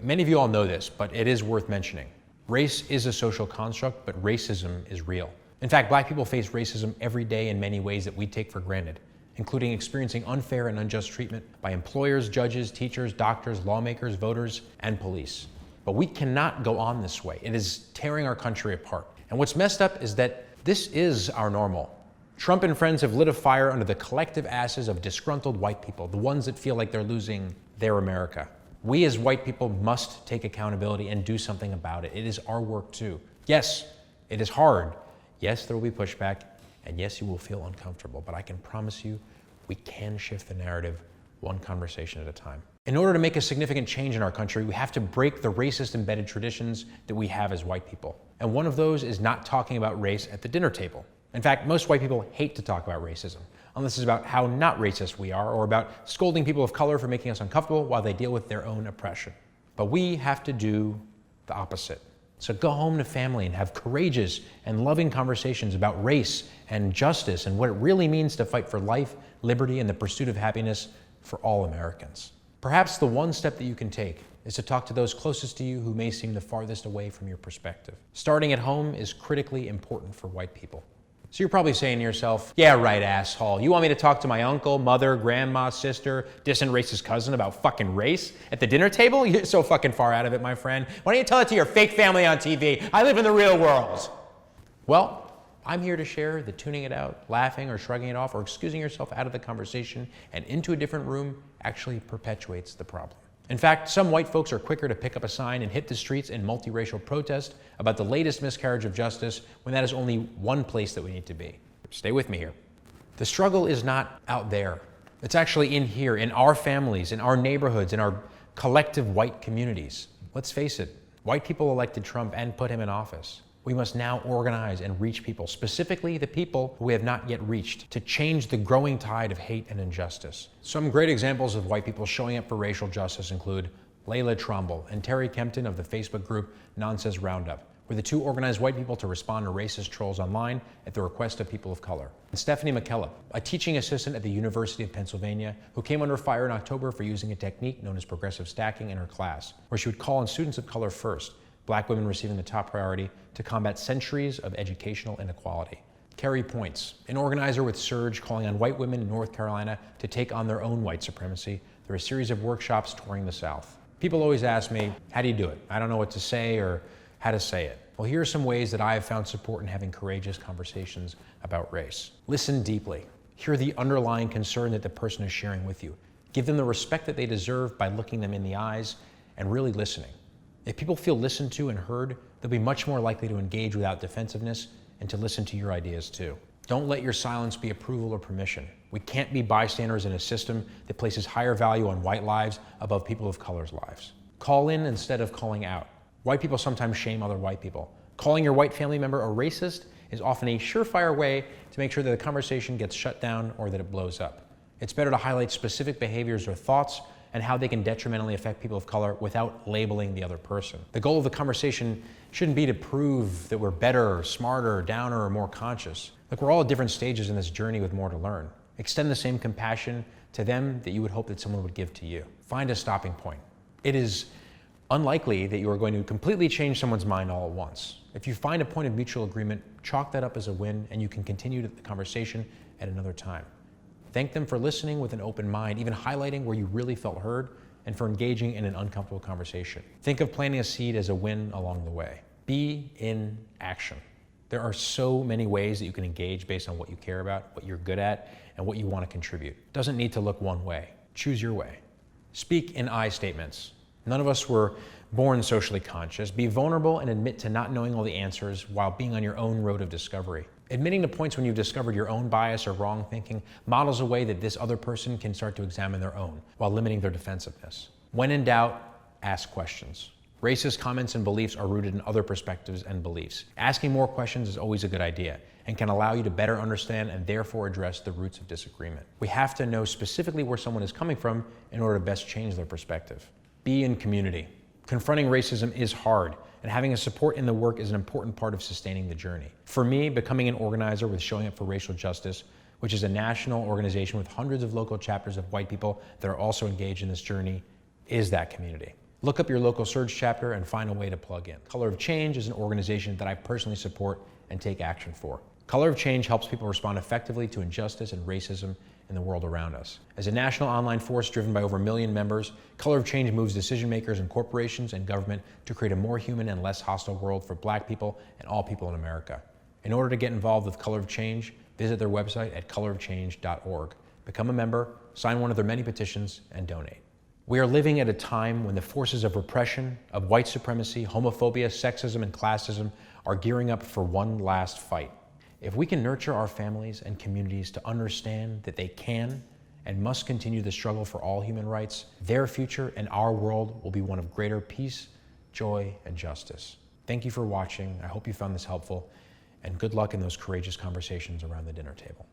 Many of you all know this, but it is worth mentioning. Race is a social construct, but racism is real. In fact, Black people face racism every day in many ways that we take for granted, including experiencing unfair and unjust treatment by employers, judges, teachers, doctors, lawmakers, voters, and police. But we cannot go on this way. It is tearing our country apart. And what's messed up is that this is our normal. Trump and friends have lit a fire under the collective asses of disgruntled white people, the ones that feel like they're losing their America. We as white people must take accountability and do something about it. It is our work too. Yes, it is hard. Yes, there will be pushback, and yes, you will feel uncomfortable, but I can promise you, we can shift the narrative one conversation at a time. In order to make a significant change in our country, we have to break the racist embedded traditions that we have as white people. And one of those is not talking about race at the dinner table. In fact, most white people hate to talk about racism, unless it's about how not racist we are or about scolding people of color for making us uncomfortable while they deal with their own oppression. But we have to do the opposite. So go home to family and have courageous and loving conversations about race and justice and what it really means to fight for life, liberty, and the pursuit of happiness for all Americans. Perhaps the one step that you can take is to talk to those closest to you who may seem the farthest away from your perspective. Starting at home is critically important for white people. So you're probably saying to yourself, yeah, right, asshole. You want me to talk to my uncle, mother, grandma, sister, distant racist cousin about fucking race at the dinner table? You're so fucking far out of it, my friend. Why don't you tell it to your fake family on TV? I live in the real world. Well, I'm here to share that tuning it out, laughing or shrugging it off, or excusing yourself out of the conversation and into a different room actually perpetuates the problem. In fact, some white folks are quicker to pick up a sign and hit the streets in multiracial protest about the latest miscarriage of justice when that is only one place that we need to be. Stay with me here. The struggle is not out there. It's actually in here, in our families, in our neighborhoods, in our collective white communities. Let's face it, white people elected Trump and put him in office. We must now organize and reach people, specifically the people who we have not yet reached, to change the growing tide of hate and injustice. Some great examples of white people showing up for racial justice include Layla Trumbull and Terry Kempton of the Facebook group Nonsense Roundup, where the two organized white people to respond to racist trolls online at the request of people of color. And Stephanie McKellop, a teaching assistant at the University of Pennsylvania, who came under fire in October for using a technique known as progressive stacking in her class, where she would call on students of color first, Black women receiving the top priority, to combat centuries of educational inequality. Carrie Points, an organizer with Surge, calling on white women in North Carolina to take on their own white supremacy through a series of workshops touring the South. People always ask me, how do you do it? I don't know what to say or how to say it. Well, here are some ways that I have found support in having courageous conversations about race. Listen deeply. Hear the underlying concern that the person is sharing with you. Give them the respect that they deserve by looking them in the eyes and really listening. If people feel listened to and heard, they'll be much more likely to engage without defensiveness and to listen to your ideas too. Don't let your silence be approval or permission. We can't be bystanders in a system that places higher value on white lives above people of color's lives. Call in instead of calling out. White people sometimes shame other white people. Calling your white family member a racist is often a surefire way to make sure that the conversation gets shut down or that it blows up. It's better to highlight specific behaviors or thoughts and how they can detrimentally affect people of color without labeling the other person. The goal of the conversation shouldn't be to prove that we're better, smarter, downer, or more conscious. Look, we're all at different stages in this journey with more to learn. Extend the same compassion to them that you would hope that someone would give to you. Find a stopping point. It is unlikely that you are going to completely change someone's mind all at once. If you find a point of mutual agreement, chalk that up as a win, and you can continue the conversation at another time. Thank them for listening with an open mind, even highlighting where you really felt heard, and for engaging in an uncomfortable conversation. Think of planting a seed as a win along the way. Be in action. There are so many ways that you can engage based on what you care about, what you're good at, and what you want to contribute. It doesn't need to look one way. Choose your way. Speak in I statements. None of us were born socially conscious. Be vulnerable and admit to not knowing all the answers while being on your own road of discovery. Admitting to points when you've discovered your own bias or wrong thinking models a way that this other person can start to examine their own while limiting their defensiveness. When in doubt, ask questions. Racist comments and beliefs are rooted in other perspectives and beliefs. Asking more questions is always a good idea and can allow you to better understand and therefore address the roots of disagreement. We have to know specifically where someone is coming from in order to best change their perspective. Be in community. Confronting racism is hard, and having a support in the work is an important part of sustaining the journey. For me, becoming an organizer with Showing Up for Racial Justice, which is a national organization with hundreds of local chapters of white people that are also engaged in this journey, is that community. Look up your local Surge chapter and find a way to plug in. Color of Change is an organization that I personally support and take action for. Color of Change helps people respond effectively to injustice and racism in the world around us. As a national online force driven by over 1 million members, Color of Change moves decision makers in corporations and government to create a more human and less hostile world for Black people and all people in America. In order to get involved with Color of Change, visit their website at colorofchange.org. Become a member, sign one of their many petitions, and donate. We are living at a time when the forces of repression, of white supremacy, homophobia, sexism, and classism are gearing up for one last fight. If we can nurture our families and communities to understand that they can and must continue the struggle for all human rights, their future and our world will be one of greater peace, joy, and justice. Thank you for watching. I hope you found this helpful, and good luck in those courageous conversations around the dinner table.